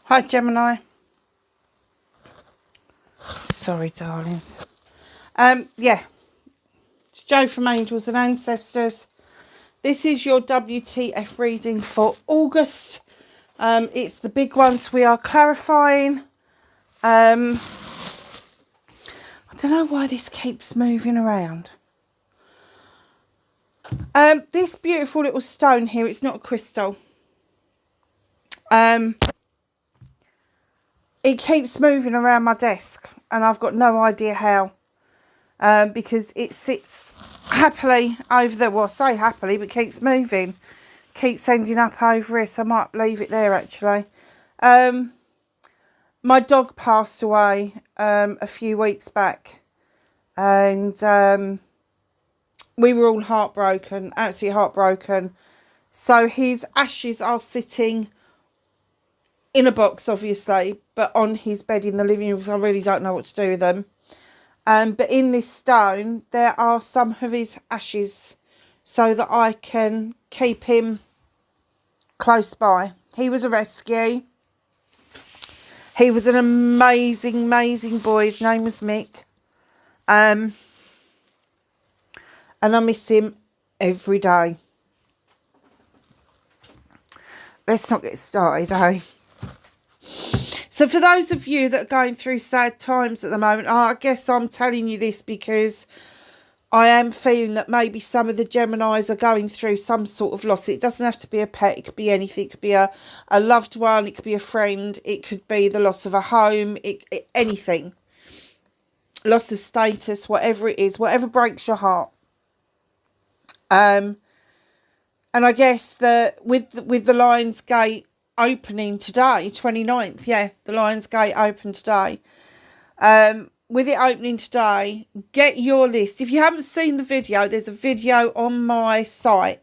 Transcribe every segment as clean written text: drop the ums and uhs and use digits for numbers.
Hi, Gemini. Sorry, darlings. Yeah. It's Joe from Angels and Ancestors. This is your WTF reading for August. It's the big ones we are clarifying. I don't know why this keeps moving around. This beautiful little stone here, it's not a crystal. It keeps moving around my desk and I've got no idea how. Because it sits happily over there. Well, I say happily, but keeps moving. Keeps ending up over here, so I might leave it there actually. My dog passed away a few weeks back. And we were all heartbroken, absolutely heartbroken. So his ashes are sitting in a box, obviously, but on his bed in the living room because I really don't know what to do with them. But in this stone, there are some of his ashes so that I can keep him close by. He was a rescue. He was an amazing, amazing boy. His name was Mick. And I miss him every day. Let's not get started, eh? So for those of you that are going through sad times at the moment, I guess I'm telling you this because I am feeling that maybe some of the Geminis are going through some sort of loss. It doesn't have to be a pet. It could be anything. It could be a loved one. It could be a friend. It could be the loss of a home. Anything. Loss of status, whatever it is, whatever breaks your heart. And I guess that with the Lion's Gate opening today, 29th, yeah, the Lion's Gate opened today. With it opening today, get your list. If you haven't seen the video, there's a video on my site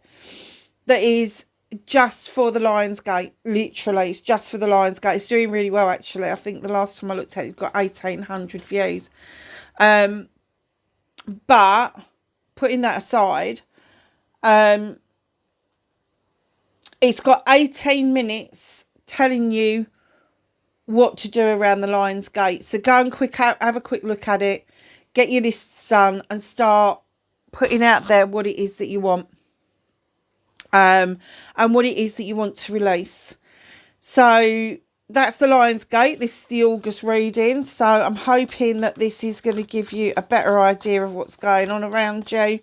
that is just for the Lion's Gate. Literally, it's just for the Lion's Gate. It's doing really well, actually. I think the last time I looked at it, it got 1,800 views. But putting that aside, it's got 18 minutes telling you what to do around the Lion's Gate. So go and have a quick look at it, get your lists done and start putting out there what it is that you want. And what it is that you want to release. So that's the Lion's Gate. This is the August reading. So I'm hoping that this is going to give you a better idea of what's going on around you.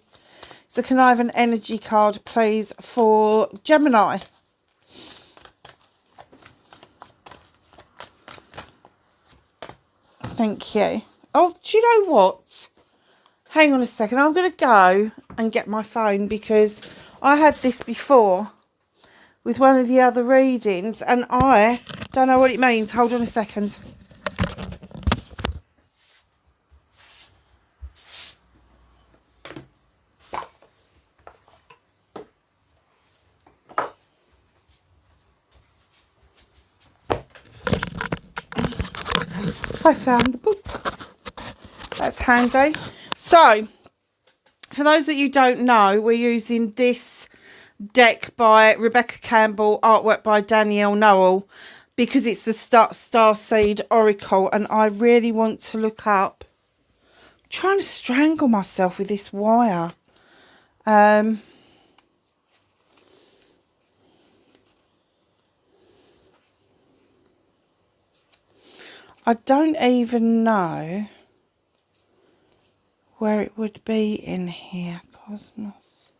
So can I have an energy card, please, for Gemini? Thank you. Oh, do you know what? Hang on a second. I'm going to go and get my phone because I had this before with one of the other readings and I don't know what it means. Hold on a second. I found the book. That's handy. So, for those that you don't know, we're using this deck by Rebecca Campbell, artwork by Danielle Noel, because it's the Starseed Oracle, and I really want to look up. I'm trying to strangle myself with this wire. I don't even know where it would be in here. Cosmos.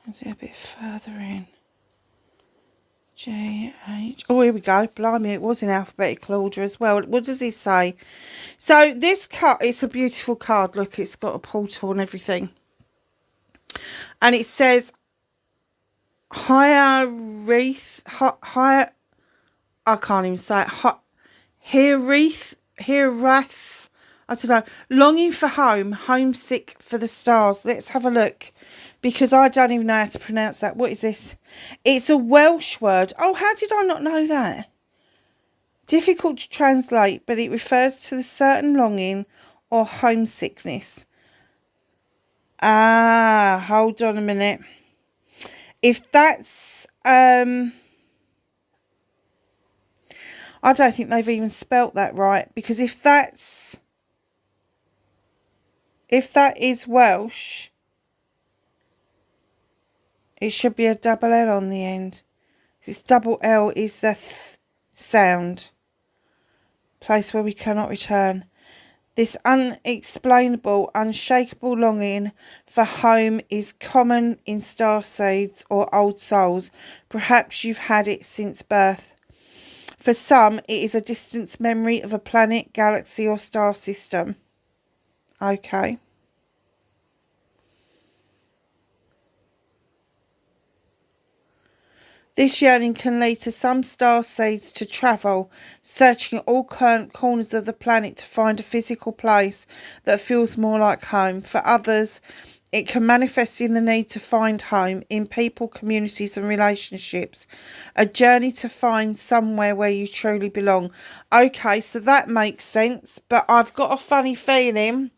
Is it a bit further in? G-H. Oh, here we go. Blimey, it was in alphabetical order as well. What does it say? So this card, it's a beautiful card. Look, it's got a portal and everything. And it says, higher, I can't even say it. Hirath, I don't know. Longing for home, homesick for the stars. Let's have a look. Because I don't even know how to pronounce that. What is this? It's a Welsh word. Oh, how did I not know that? Difficult to translate, but it refers to the certain longing or homesickness. Ah, hold on a minute. If that's I don't think they've even spelt that right, because if that is Welsh, it should be a double L on the end. This double L is the th sound. Place where we cannot return. This unexplainable, unshakable longing for home is common in starseeds or old souls. Perhaps you've had it since birth. For some, it is a distant memory of a planet, galaxy or star system. Okay. This yearning can lead to some starseeds to travel, searching all current corners of the planet to find a physical place that feels more like home. For others, it can manifest in the need to find home in people, communities and relationships. A journey to find somewhere where you truly belong. Okay, so that makes sense, but I've got a funny feeling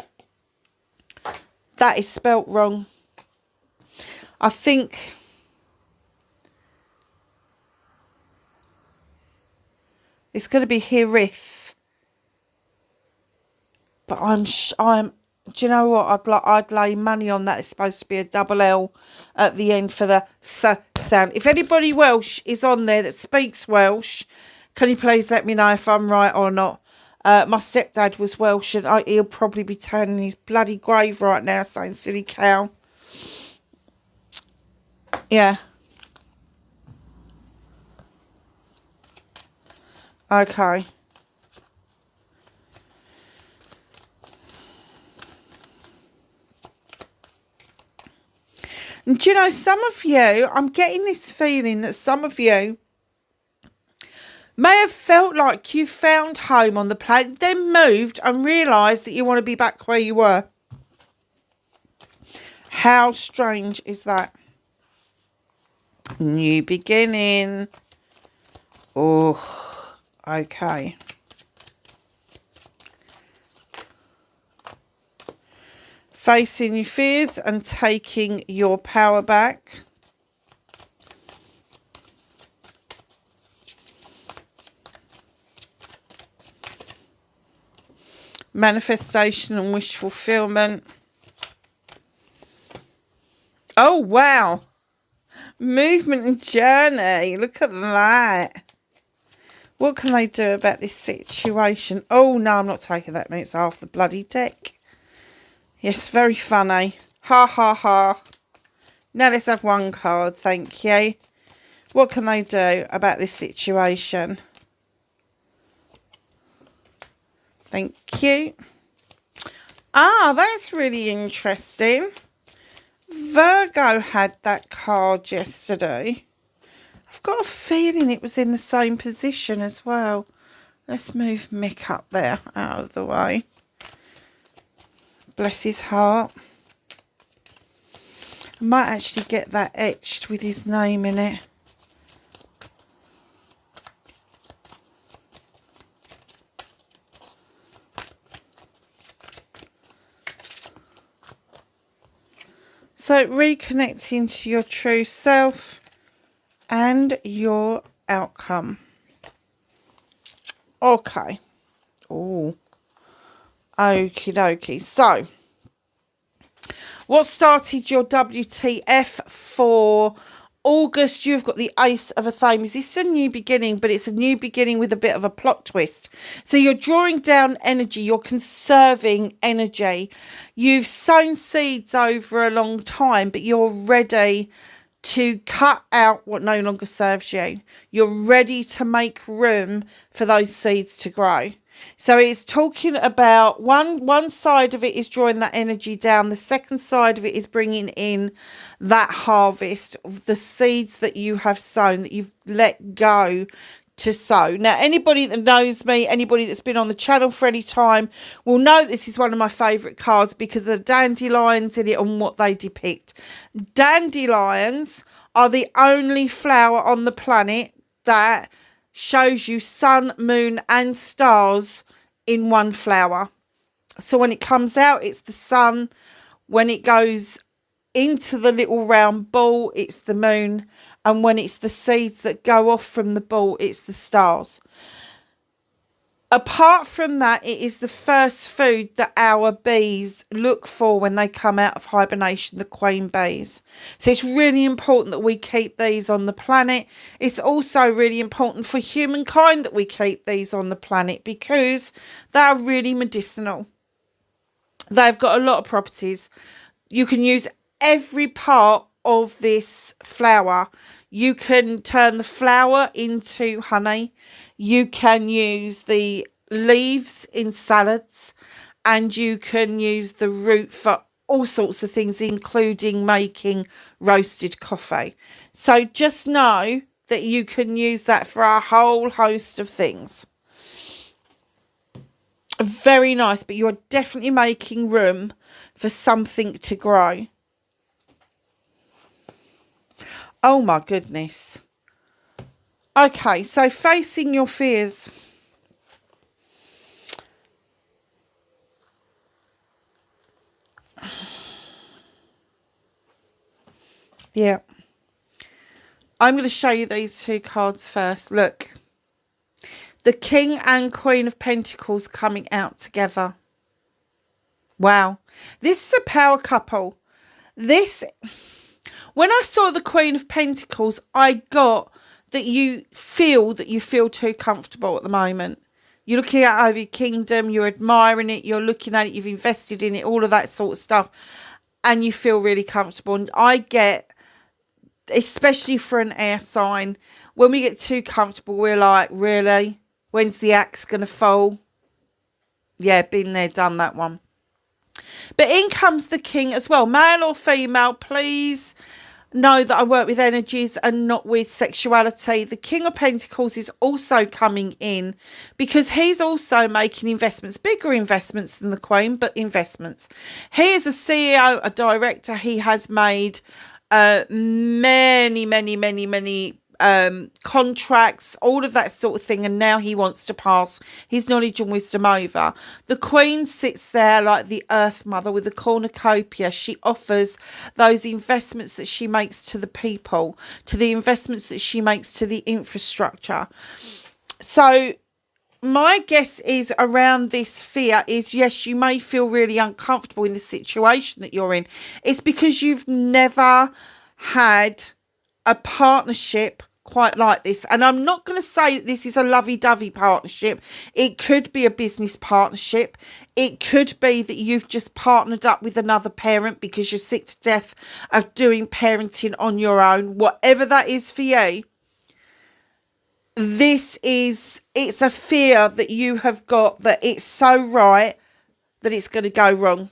that is spelt wrong. I think it's going to be Hirith, but do you know what? I'd lay money on that. It's supposed to be a double L at the end for the th sound. If anybody Welsh is on there that speaks Welsh, can you please let me know if I'm right or not? My stepdad was Welsh, and he'll probably be turning his bloody grave right now saying silly cow. Yeah. Okay. And do you know, some of you, I'm getting this feeling that some of you may have felt like you found home on the planet, then moved and realised that you want to be back where you were. How strange is that? New beginning. Oh. Okay. Facing your fears and taking your power back. Manifestation and wish fulfillment. Oh, wow. Movement and journey. Look at that. What can they do about this situation? Oh, no, I'm not taking that. It's half the bloody deck. Yes, very funny. Ha, ha, ha. Now let's have one card. Thank you. What can they do about this situation? Thank you. Ah, that's really interesting. Virgo had that card yesterday. I've got a feeling it was in the same position as well. Let's move Mick up there, out of the way. Bless his heart. I might actually get that etched with his name in it. So, reconnecting to your true self and your outcome. Okay. Oh. Okie dokie. So, what started your WTF for August? You've got the Ace of Athames. This is a new beginning, but it's a new beginning with a bit of a plot twist. So you're drawing down energy. You're conserving energy. You've sown seeds over a long time, but you're ready to cut out what no longer serves you. You're ready to make room for those seeds to grow. So it's talking about one side of it is drawing that energy down. The second side of it is bringing in that harvest of the seeds that you have sown, that you've let go to sow. Now, anybody that knows me, anybody that's been on the channel for any time will know this is one of my favourite cards because of the dandelions in it and what they depict. Dandelions are the only flower on the planet that shows you sun, moon and stars in one flower. So when it comes out, it's the sun. When it goes into the little round ball, it's the moon. And when it's the seeds that go off from the ball, it's the stars. Apart from that, it is the first food that our bees look for when they come out of hibernation, the queen bees. So it's really important that we keep these on the planet. It's also really important for humankind that we keep these on the planet because they are really medicinal. They've got a lot of properties. You can use every part of this flower. You can turn the flower into honey. You can use the leaves in salads, and you can use the root for all sorts of things, including making roasted coffee. So just know that you can use that for a whole host of things. Very nice, but you're definitely making room for something to grow. Oh my goodness. Okay, so facing your fears. Yeah. I'm going to show you these two cards first. Look. The King and Queen of Pentacles coming out together. Wow. This is a power couple. When I saw the Queen of Pentacles, I got that you feel too comfortable at the moment. You're looking at over your kingdom, you're admiring it, you're looking at it, you've invested in it, all of that sort of stuff, and you feel really comfortable. And I get, especially for an air sign, when we get too comfortable, we're like, really? When's the axe going to fall? Yeah, been there, done that one. But in comes the King as well. Male or female, please know that I work with energies and not with sexuality. The King of Pentacles is also coming in because he's also making investments, bigger investments than the Queen, but investments. He is a CEO, a director. He has made many contracts, all of that sort of thing, and now he wants to pass his knowledge and wisdom over. The Queen sits there like the Earth Mother with a cornucopia. She offers those investments that she makes to the people, to the investments that she makes to the infrastructure. So my guess is around this fear is, yes, you may feel really uncomfortable in the situation that you're in. It's because you've never had a partnership quite like this. And I'm not going to say that this is a lovey-dovey partnership. It could be a business partnership. It could be that you've just partnered up with another parent because you're sick to death of doing parenting on your own. Whatever that is for you, it's a fear that you have got, that it's so right that it's going to go wrong.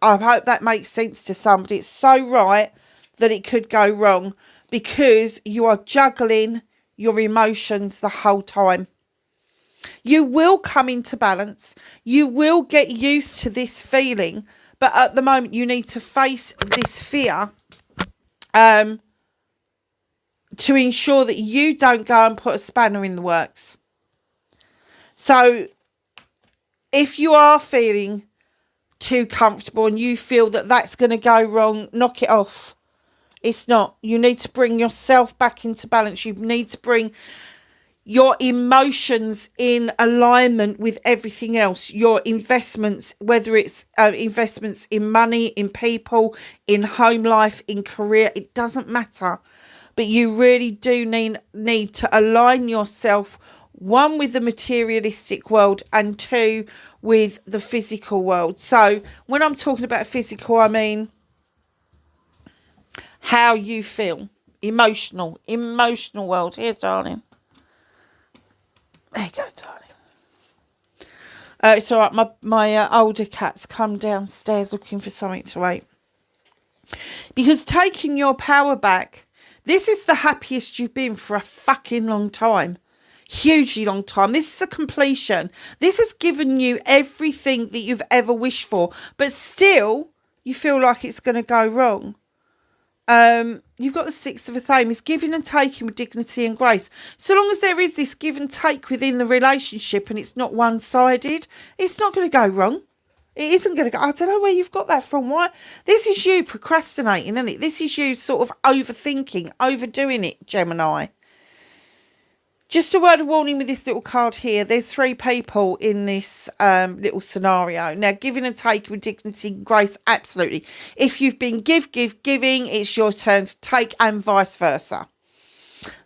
I hope that makes sense to somebody. It's so right that it could go wrong, because you are juggling your emotions the whole time. You will come into balance. You will get used to this feeling. But at the moment, you need to face this fear to ensure that you don't go and put a spanner in the works. So if you are feeling too comfortable and you feel that that's going to go wrong, knock it off. It's not. You need to bring yourself back into balance. You need to bring your emotions in alignment with everything else. Your investments, whether it's investments in money, in people, in home life, in career, it doesn't matter. But you really do need to align yourself, one, with the materialistic world, and two, with the physical world. So when I'm talking about physical, I mean how you feel. Emotional world. Here, darling. There you go, darling. It's all right. My older cat's come downstairs looking for something to eat. Because taking your power back, this is the happiest you've been for a fucking long time. Hugely long time. This is a completion. This has given you everything that you've ever wished for. But still, you feel like it's going to go wrong. You've got the Six of Athame. It's giving and taking with dignity and grace. So long as there is this give and take within the relationship and it's not one-sided, it's not going to go wrong. It isn't going to go. I don't know where you've got that from. Why? This is you procrastinating, isn't it? This is you sort of overthinking, overdoing it, Gemini. Just a word of warning with this little card here. There's 3 people in this little scenario. Now, giving and taking with dignity and grace, absolutely. If you've been giving, it's your turn to take, and vice versa.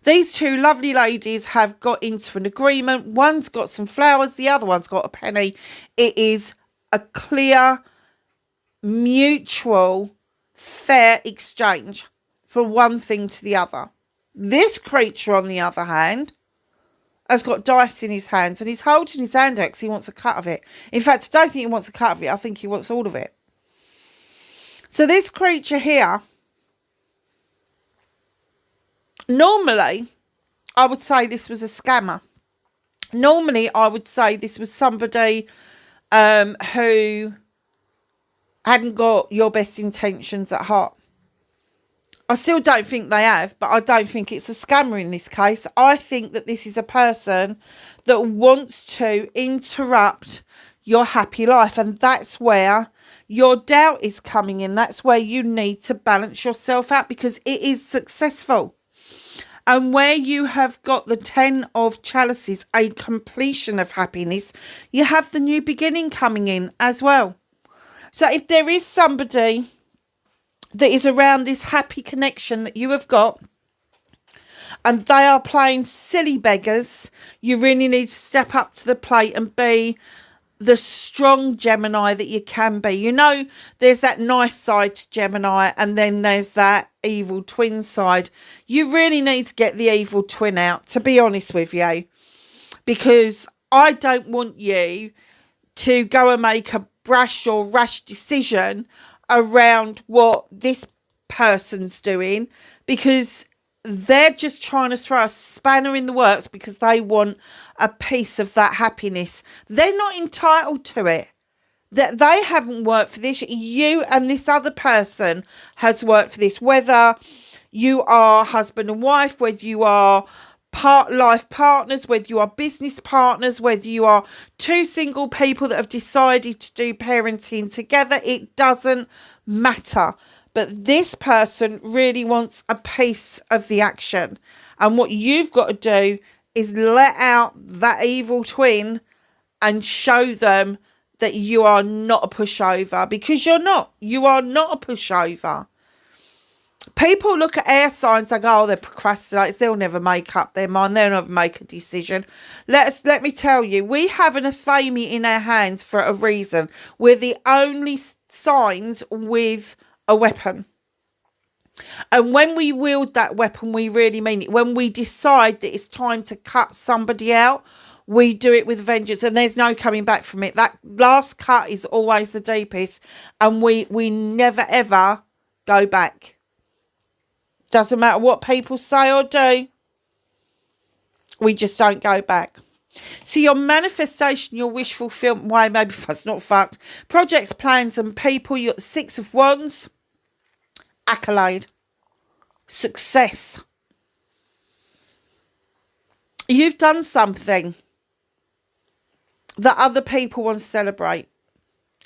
These 2 lovely ladies have got into an agreement. One's got some flowers, the other one's got a penny. It is a clear, mutual, fair exchange for one thing to the other. This creature, on the other hand, has got dice in his hands, and he's holding his hand out because he wants a cut of it. In fact, I don't think he wants a cut of it. I think he wants all of it. So this creature here, normally, I would say this was a scammer. Normally, I would say this was somebody who hadn't got your best intentions at heart. I still don't think they have, but I don't think it's a scammer in this case. I think that this is a person that wants to interrupt your happy life, and that's where your doubt is coming in. That's where you need to balance yourself out, because it is successful. And where you have got the 10 of chalices, a completion of happiness, you have the new beginning coming in as well. So if there is somebody that is around this happy connection that you have got, and they are playing silly beggars, you really need to step up to the plate and be the strong Gemini that you can be. You know, there's that nice side to Gemini, and then there's that evil twin side. You really need to get the evil twin out, to be honest with you, because I don't want you to go and make a brash or rash decision around what this person's doing, because they're just trying to throw a spanner in the works because they want a piece of that happiness. They're not entitled to it. That they haven't worked for this. You and this other person has worked for this. Whether you are husband and wife, whether you are life partners, whether you are business partners, whether you are 2 single people that have decided to do parenting together, it doesn't matter. But this person really wants a piece of the action. And what you've got to do is let out that evil twin and show them that you are not a pushover, because you're not. You are not a pushover. People look at air signs and go, oh, they're procrastinators. They'll never make up their mind. They'll never make a decision. Let me tell you, we have an athame in our hands for a reason. We're the only signs with a weapon. And when we wield that weapon, we really mean it. When we decide that it's time to cut somebody out, we do it with vengeance, and there's no coming back from it. That last cut is always the deepest, and we never, ever go back. Doesn't matter what people say or do. We just don't go back. So your manifestation, your wish fulfillment, why maybe that's not fucked. Projects, plans and people. You're 6 of Wands. Accolade. Success. You've done something that other people want to celebrate.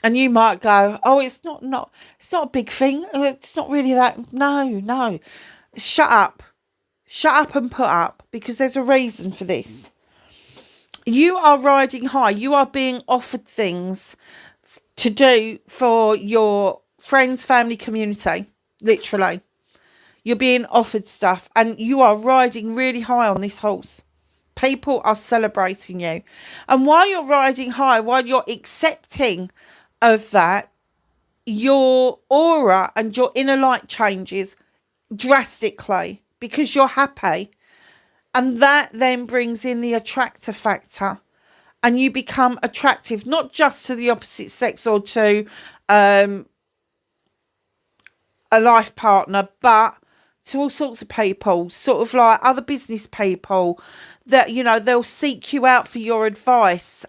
And you might go, oh, it's not a big thing. It's not really that. No. Shut up. Shut up and put up, because there's a reason for this. You are riding high. You are being offered things to do for your friends, family, community. Literally. You're being offered stuff, and you are riding really high on this horse. People are celebrating you. And while you're riding high, while you're accepting of that, your aura and your inner light changes drastically because you're happy. And that then brings in the attractor factor. And you become attractive, not just to the opposite sex or to a life partner, but to all sorts of people, sort of like other business people that, you know, they'll seek you out for your advice.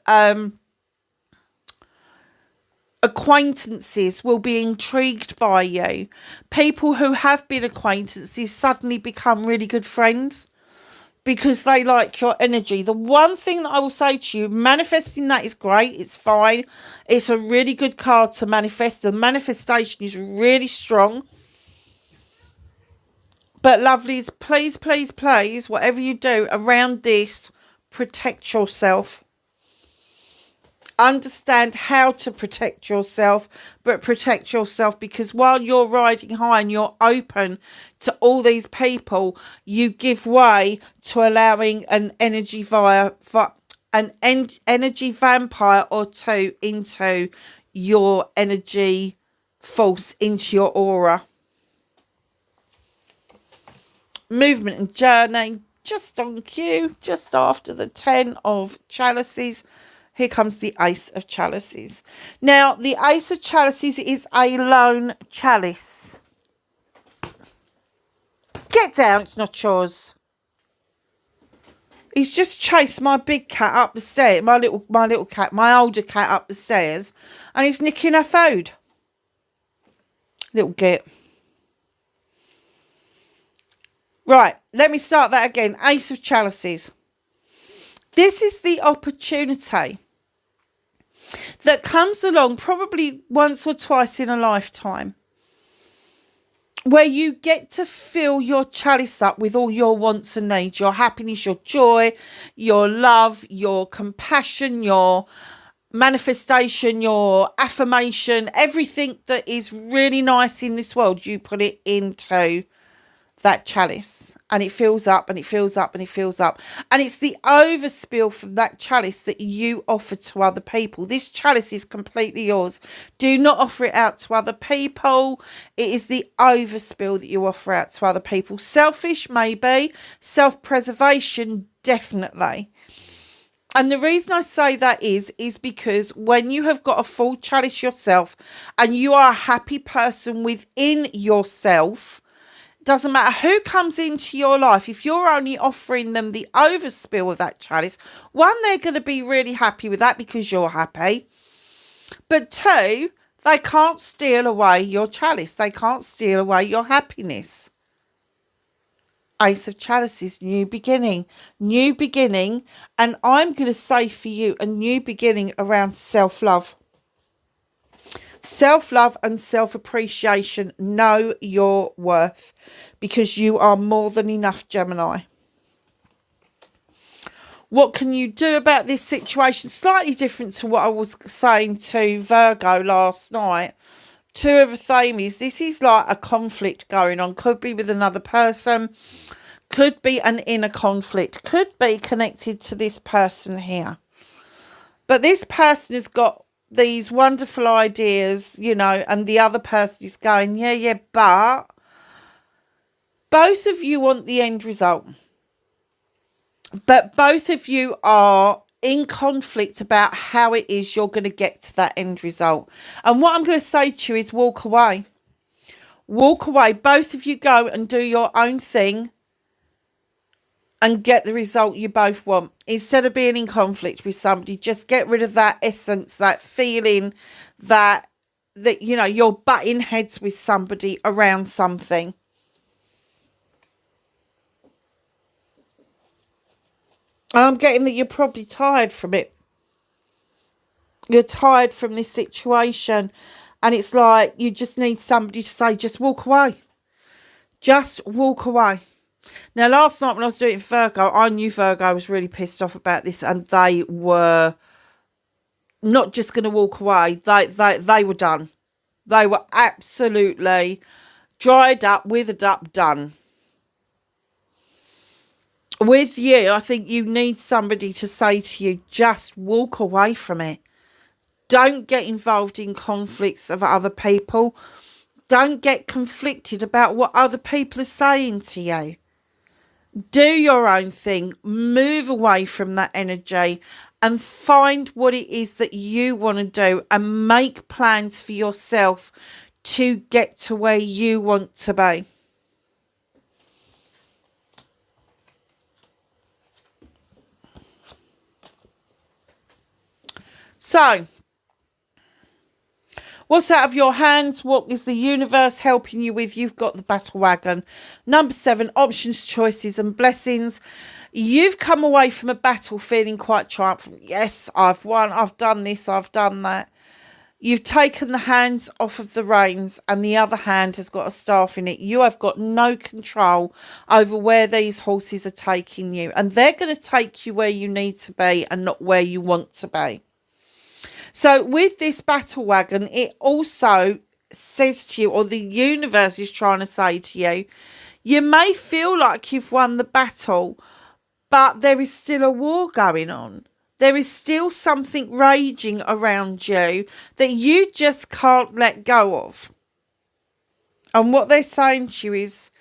Acquaintances will be intrigued by you. People who have been acquaintances suddenly become really good friends because they like your energy. The one thing that I will say to you, manifesting that is great. It's fine. It's a really good card to manifest. The manifestation is really strong. But lovelies, please, please, please, whatever you do around this, protect yourself. Understand how to protect yourself, but protect yourself, because while you're riding high and you're open to all these people, you give way to allowing an energy energy vampire or two into your energy force, into your aura. Movement and journey, just on cue, just after the 10 of chalices. Here comes the Ace of Chalices. Now, the Ace of Chalices is a lone chalice. Get down, it's not yours. He's just chased my big cat up the stairs, my little cat, my older cat up the stairs, and he's nicking her food. Little git. Right, let me start that again. Ace of Chalices. This is the opportunity that comes along probably once or twice in a lifetime, where you get to fill your chalice up with all your wants and needs, your happiness, your joy, your love, your compassion, your manifestation, your affirmation, everything that is really nice in this world, you put it into that chalice, and it fills up and it fills up and it fills up, and it's the overspill from that chalice that you offer to other people. This chalice is completely yours. Do not offer it out to other people. It is the overspill that you offer out to other people. Selfish, maybe. Self-preservation, definitely. And the reason I say that is because when you have got a full chalice yourself and you are a happy person within yourself, doesn't matter who comes into your life, if you're only offering them the overspill of that chalice, one, they're going to be really happy with that because you're happy. But two, they can't steal away your chalice. They can't steal away your happiness. Ace of Chalices, new beginning. New beginning. And I'm going to say for you, a new beginning around self-love. Self-love and self-appreciation. Know your worth, because you are more than enough, Gemini. What can you do about this situation? Slightly different to what I was saying to Virgo last night. Two of the Thames. This is like a conflict going on. Could be with another person. Could be an inner conflict. Could be connected to this person here. But this person has got these wonderful ideas, you know, and the other person is going, yeah, but both of you want the end result. But both of you are in conflict about how it is you're going to get to that end result. And what I'm going to say to you is walk away. Walk away. Both of you go and do your own thing and get the result you both want. Instead of being in conflict with somebody, just get rid of that essence, that feeling that you know, you're butting heads with somebody around something. And I'm getting that you're probably tired from it. You're tired from this situation. And it's like you just need somebody to say, just walk away. Just walk away. Now, last night when I was doing Virgo, I knew Virgo was really pissed off about this, and they were not just going to walk away. They were done. They were absolutely dried up, withered up, done. With you, I think you need somebody to say to you, just walk away from it. Don't get involved in conflicts of other people. Don't get conflicted about what other people are saying to you. Do your own thing, move away from that energy and find what it is that you want to do and make plans for yourself to get to where you want to be. So, what's out of your hands? What is the universe helping you with? You've got the battle wagon. Number 7, options, choices and blessings. You've come away from a battle feeling quite triumphant. Yes, I've won. I've done this. I've done that. You've taken the hands off of the reins and the other hand has got a staff in it. You have got no control over where these horses are taking you. And they're going to take you where you need to be and not where you want to be. So with this battle wagon, it also says to you, or the universe is trying to say to you, you may feel like you've won the battle, but there is still a war going on. There is still something raging around you that you just can't let go of. And what they're saying to you is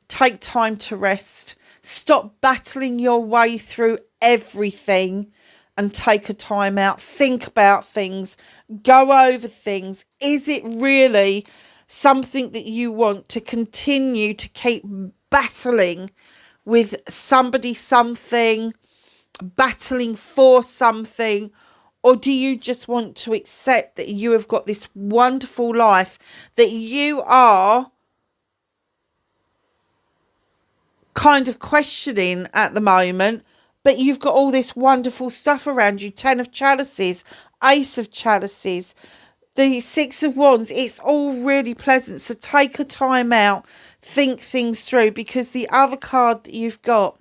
take time to rest. Stop battling your way through everything and take a time out. Think about things. Go over things. Is it really something that you want to continue to keep battling with somebody, something, battling for something, or do you just want to accept that you have got this wonderful life that you are kind of questioning at the moment, but you've got all this wonderful stuff around you? 10 of chalices, ace of chalices, the 6 of wands. It's all really pleasant. So take a time out, think things through, because the other card that you've got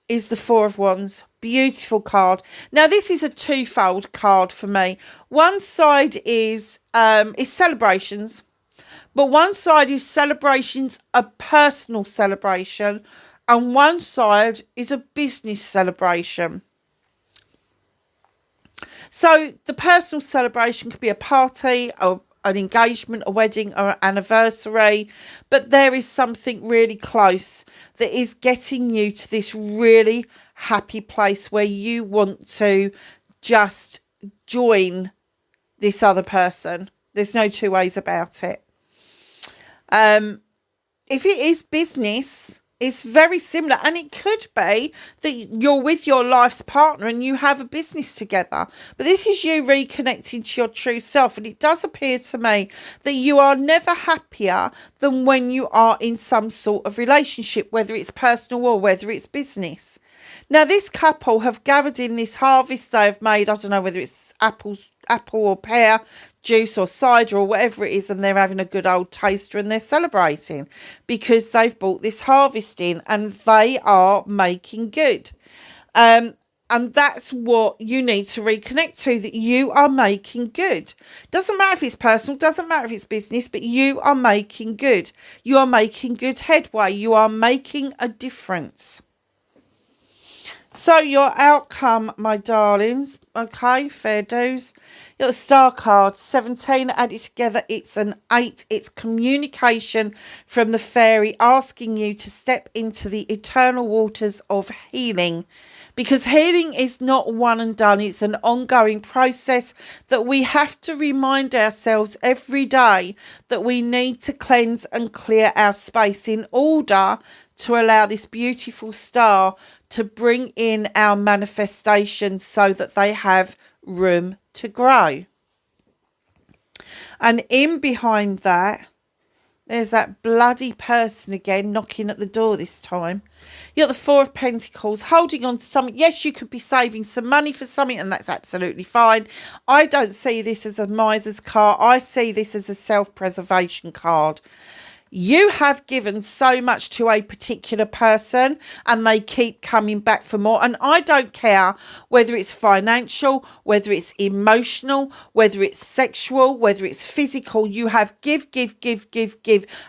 is the 4 of wands. Beautiful card. Now this is a twofold card for me. One side is celebrations, but one side is celebrations, a personal celebration, and one side is a business celebration. So the personal celebration could be a party or an engagement, a wedding or an anniversary, but there is something really close that is getting you to this really happy place where you want to just join this other person. There's no two ways about it. If it is business, it's very similar, and it could be that you're with your life's partner and you have a business together. But this is you reconnecting to your true self, and it does appear to me that you are never happier than when you are in some sort of relationship, whether it's personal or whether it's business. Now, this couple have gathered in this harvest. They have made, I don't know whether it's apple or pear juice or cider or whatever it is, and they're having a good old taster and they're celebrating because they've brought this harvest in and they are making good. And that's what you need to reconnect to, that you are making good. Doesn't matter if it's personal, doesn't matter if it's business, but you are making good. You are making good headway. You are making a difference. So your outcome, my darlings, okay, fair dues. Your star card, 17 added together, it's an 8. It's communication from the fairy asking you to step into the eternal waters of healing. Because healing is not one and done. It's an ongoing process that we have to remind ourselves every day that we need to cleanse and clear our space in order to allow this beautiful star to bring in our manifestations so that they have room to grow. And in behind that, there's that bloody person again knocking at the door this time. You've got the 4 of Pentacles holding on to something. Yes, you could be saving some money for something, and that's absolutely fine. I don't see this as a miser's card. I see this as a self-preservation card. You have given so much to a particular person and they keep coming back for more. And I don't care whether it's financial, whether it's emotional, whether it's sexual, whether it's physical. You have give.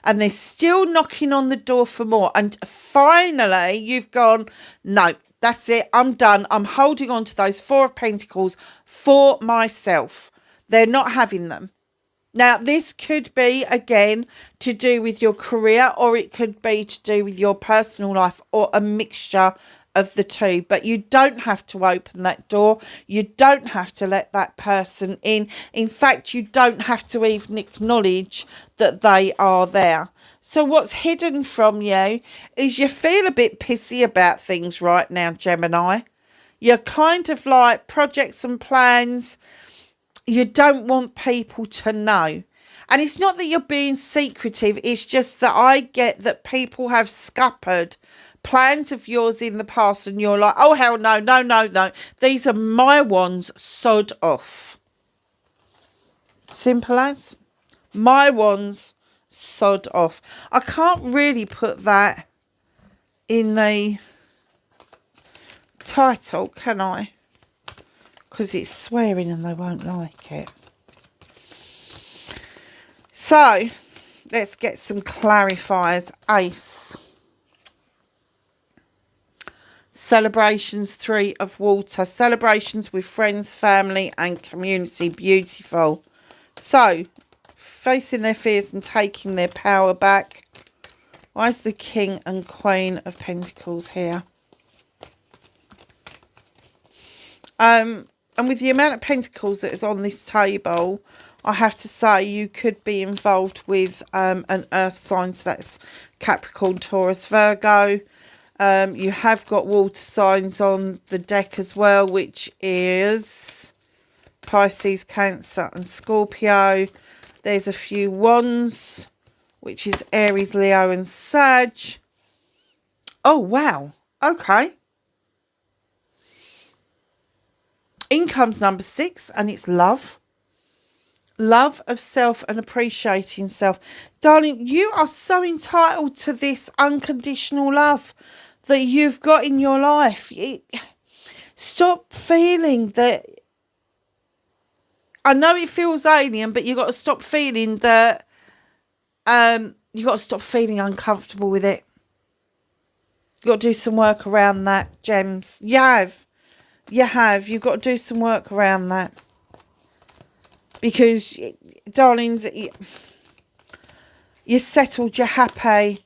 And they're still knocking on the door for more. And finally, you've gone, no, that's it. I'm done. I'm holding on to those 4 of Pentacles for myself. They're not having them. Now, this could be, again, to do with your career, or it could be to do with your personal life, or a mixture of the two. But you don't have to open that door. You don't have to let that person in. In fact, you don't have to even acknowledge that they are there. So what's hidden from you is you feel a bit pissy about things right now, Gemini. You're kind of like projects and plans. You don't want people to know. And it's not that you're being secretive. It's just that I get that people have scuppered plans of yours in the past and you're like, oh, hell no. These are my ones, sod off. Simple as. My wands, sod off. I can't really put that in the title, can I? Because it's swearing and they won't like it. So, let's get some clarifiers. Ace. Celebrations, 3 of water. Celebrations with friends, family and community. Beautiful. So, facing their fears and taking their power back. Why is the King and Queen of Pentacles here? And with the amount of pentacles that is on this table, I have to say you could be involved with an earth sign. So that's Capricorn, Taurus, Virgo. You have got water signs on the deck as well, which is Pisces, Cancer and Scorpio. There's a few wands, which is Aries, Leo and Sag. Oh, wow. Okay. In comes number 6, and it's love. Love of self and appreciating self. Darling, you are so entitled to this unconditional love that you've got in your life. Stop feeling that. I know it feels alien, but you've got to stop feeling that. You've got to stop feeling uncomfortable with it. You've got to do some work around that, Gems. You have. You have. You've got to do some work around that. Because, darlings, you're settled, you're happy,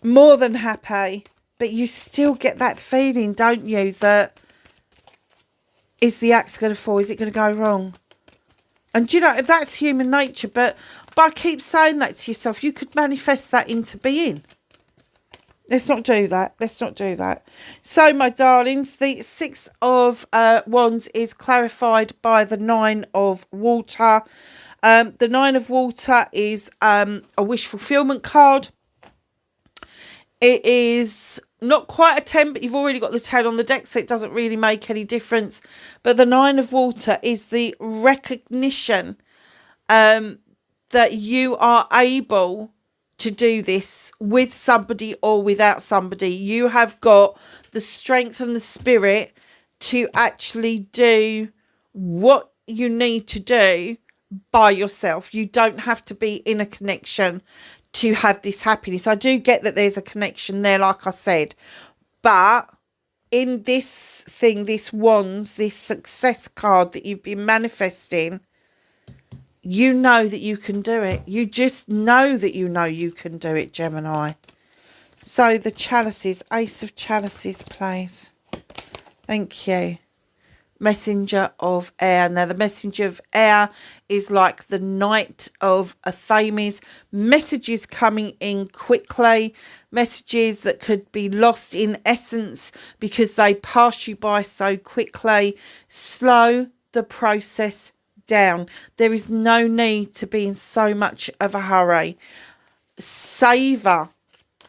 more than happy, but you still get that feeling, don't you, that is the axe going to fall? Is it going to go wrong? And, you know, that's human nature, but I keep saying that to yourself. You could manifest that into being. Let's not do that. Let's not do that. So, my darlings, the 6 of Wands is clarified by the 9 of Water. The 9 of Water is a wish fulfillment card. It is not quite a 10, but you've already got the 10 on the deck, so it doesn't really make any difference. But the 9 of Water is the recognition that you are able to do this with somebody or without somebody. You have got the strength and the spirit to actually do what you need to do by yourself. You don't have to be in a connection to have this happiness. I do get that there's a connection there, like I said, but in this thing, this Wands, this success card that you've been manifesting, you know that you can do it. You just know that you can do it, Gemini. So the chalices, Ace of Chalices, please. Thank you. Messenger of Air. Now, the Messenger of Air is like the Knight of Athames. Messages coming in quickly. Messages that could be lost in essence because they pass you by so quickly. Slow the process down. There is no need to be in so much of a hurry. Savor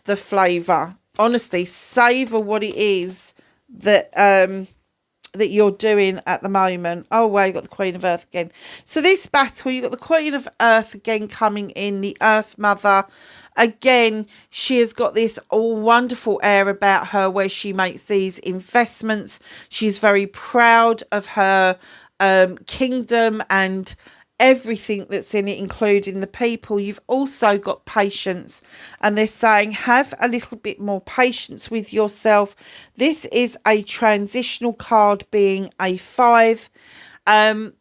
the flavor. Honestly, savor what it is that that you're doing at the moment. Oh, wow, you got the Queen of Earth again. So this battle, you got the Queen of Earth again coming in, the Earth Mother. Again, she has got this wonderful air about her where she makes these investments. She's very proud of her kingdom and everything that's in it, including the people. You've also got patience, and they're saying have a little bit more patience with yourself. This is a transitional card, being a 5, and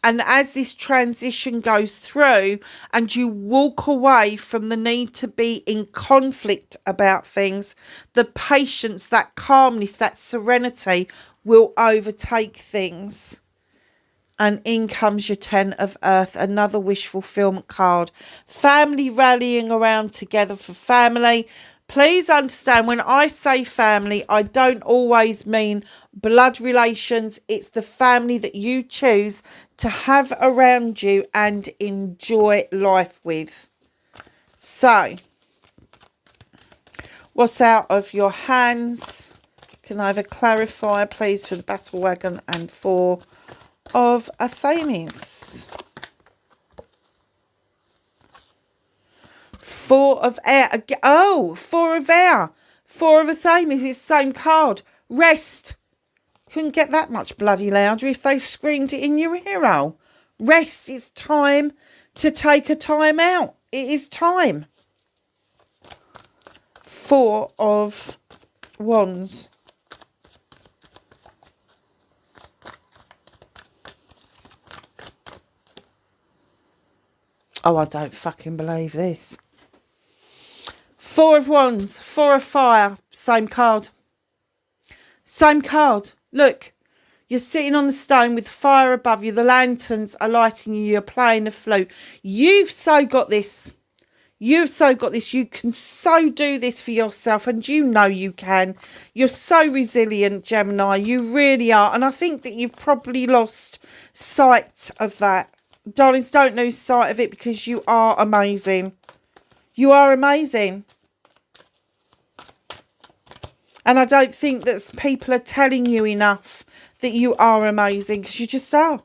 as this transition goes through and you walk away from the need to be in conflict about things, the patience, that calmness, that serenity will overtake things. And in comes your 10 of Earth, another wish fulfillment card. Family rallying around together for family. Please understand, when I say family, I don't always mean blood relations. It's the family that you choose to have around you and enjoy life with. So, what's out of your hands? Can I have a clarifier, please, for the Battle Wagon and 4 of Athames? Four of air. Oh, four of air. Four of the same is the same card. Rest. Couldn't get that much bloody louder if they screamed it in your ear. Rest. It's time to take a time out. It is time. Four of Wands. Oh, I don't fucking believe this. Four of Wands, Four of Fire, same card. Same card. Look, you're sitting on the stone with fire above you. The lanterns are lighting you. You're playing the flute. You've so got this. You've so got this. You can so do this for yourself, and you know you can. You're so resilient, Gemini. You really are. And I think that you've probably lost sight of that. Darlings, don't lose sight of it, because you are amazing. You are amazing. And I don't think that people are telling you enough that you are amazing, because you just are.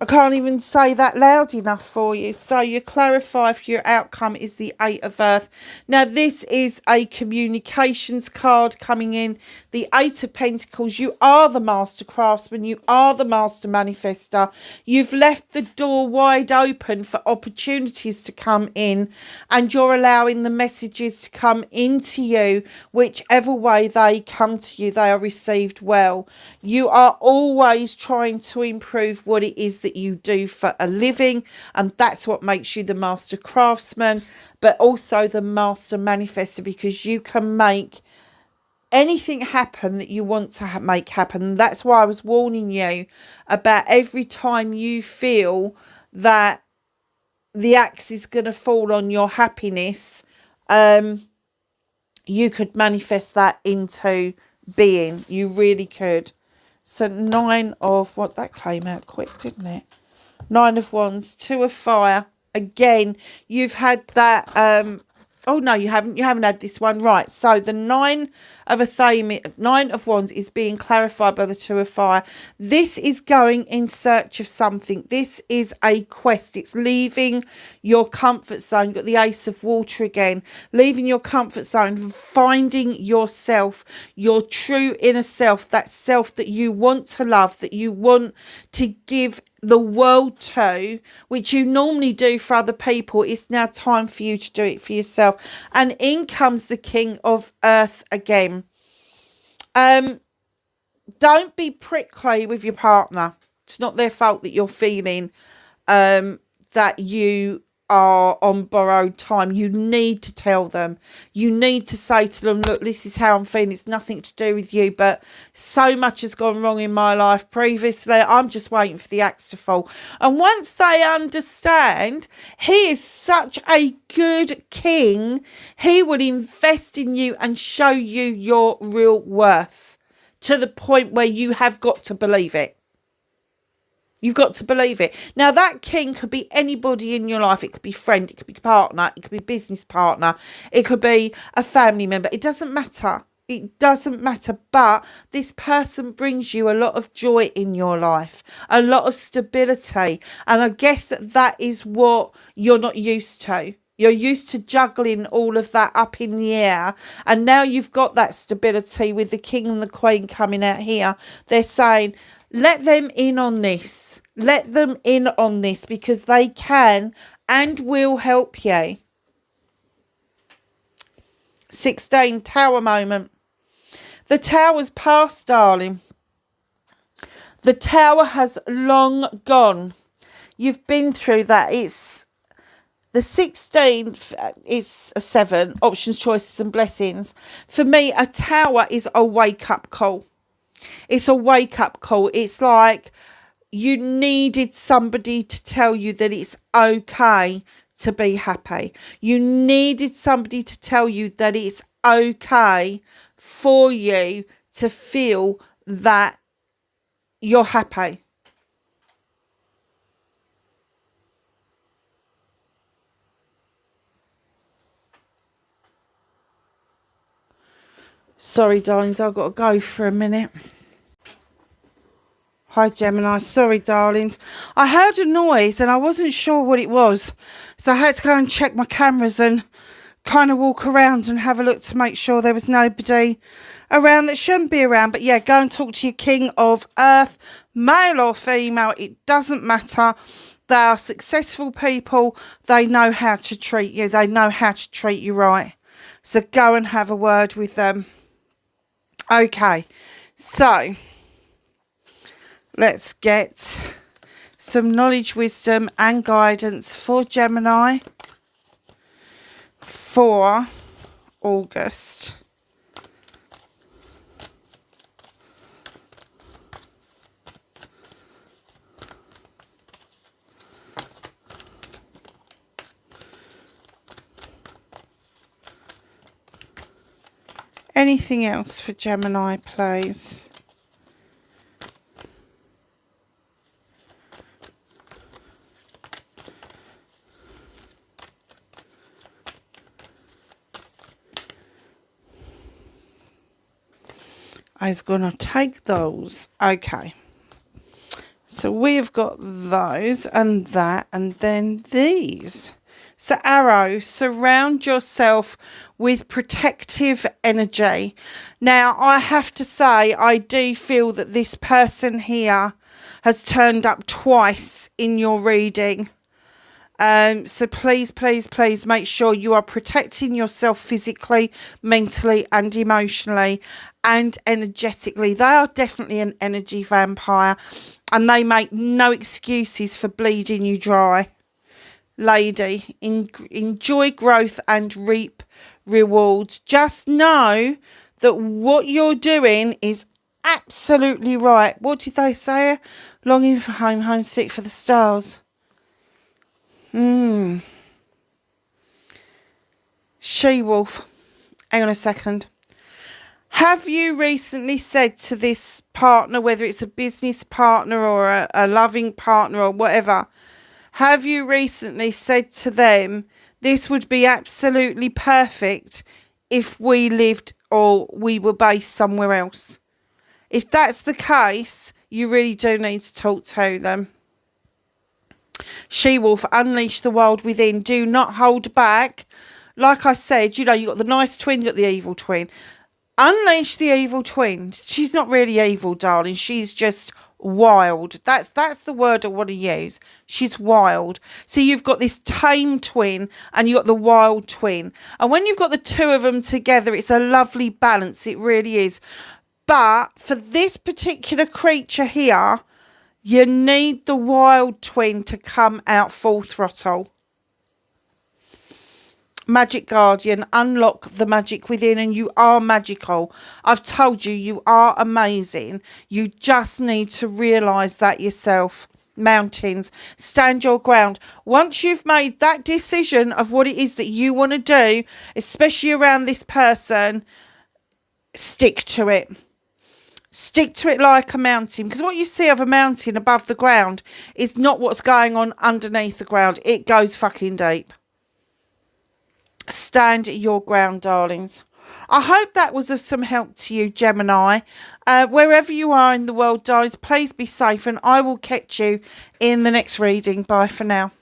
I can't even say that loud enough for you. So you clarify if your outcome is the Eight of Earth. Now, this is a communications card coming in. The Eight of Pentacles. You are the master craftsman. You are the master manifester. You've left the door wide open for opportunities to come in. And you're allowing the messages to come into you. Whichever way they come to you, they are received well. You are always trying to improve what it is that you do for a living, and that's what makes you the master craftsman, but also the master manifester, because you can make anything happen that you want to make happen. That's why I was warning you about every time you feel that the axe is going to fall on your happiness, you could manifest that into being. You really could. So Nine of, what, that came out quick, didn't it? Nine of Wands, Two of Fire. Again, you've had that, oh no, you haven't had this one. Right, so the Nine of Wands is being clarified by the Two of Fire. This is going in search of something. This is a quest. It's leaving your comfort zone. You've got the Ace of Water again. Leaving your comfort zone, finding yourself, your true inner self, that self that you want to love, that you want to give the world to, which you normally do for other people. It's now time for you to do it for yourself. And in comes the King of Earth again. Don't be prickly with your partner. It's not their fault that you're feeling that you are on borrowed time. You need to tell them. You need to say to them, look, this is how I'm feeling. It's nothing to do with you, but so much has gone wrong in my life previously. I'm just waiting for the axe to fall. And once they understand, he is such a good king, he will invest in you and show you your real worth to the point where you have got to believe it. You've got to believe it. Now, that king could be anybody in your life. It could be friend, it could be partner, it could be business partner, it could be a family member. It doesn't matter. It doesn't matter. But this person brings you a lot of joy in your life, a lot of stability. And I guess that is what you're not used to. You're used to juggling all of that up in the air. And now you've got that stability with the king and the queen coming out here. They're saying, let them in on this. Let them in on this, because they can and will help you. 16, Tower moment. The Tower's past, darling. The Tower has long gone. You've been through that. It's the 16th is a 7. Options, choices and blessings. For me, a Tower is a wake-up call. It's a wake-up call. It's like you needed somebody to tell you that it's okay to be happy. You needed somebody to tell you that it's okay for you to feel that you're happy. Sorry, darlings, I've got to go for a minute. Hi, Gemini. Sorry, darlings. I heard a noise and I wasn't sure what it was. So I had to go and check my cameras and kind of walk around and have a look to make sure there was nobody around that shouldn't be around. But yeah, go and talk to your king of earth, male or female. It doesn't matter. They are successful people. They know how to treat you. They know how to treat you right. So go and have a word with them. Okay, so let's get some knowledge, wisdom and guidance for Gemini for August. Anything else for Gemini, please? I was going to take those. Okay. So we've got those and that and then these. So arrow, surround yourself with protective energy. Now, I have to say, I do feel that this person here has turned up twice in your reading. So please, please, please make sure you are protecting yourself physically, mentally and emotionally and energetically. They are definitely an energy vampire and they make no excuses for bleeding you dry. Lady, enjoy growth and reap rewards. Just know that what you're doing is absolutely right. What did they say? Longing for home, homesick for the stars. She-wolf. Hang on a second. Have you recently said to this partner, whether it's a business partner or a loving partner or whatever, have you recently said to them, this would be absolutely perfect if we lived or we were based somewhere else? If that's the case, you really do need to talk to them. She-wolf, unleash the wild within. Do not hold back. Like I said, you know, you got the nice twin, you got the evil twin. Unleash the evil twin. She's not really evil, darling. She's just wild. That's the word I want to use. She's wild. So you've got this tame twin and you've got the wild twin. And when you've got the two of them together, it's a lovely balance. It really is. But for this particular creature here, you need the wild twin to come out full throttle. Magic Guardian, unlock the magic within and you are magical. I've told you, you are amazing. You just need to realise that yourself. Mountains, stand your ground. Once you've made that decision of what it is that you want to do, especially around this person, stick to it. Stick to it like a mountain, because what you see of a mountain above the ground is not what's going on underneath the ground. It goes fucking deep. Stand your ground, darlings. I hope that was of some help to you, Gemini. Wherever you are in the world, darlings, please be safe and I will catch you in the next reading. Bye for now.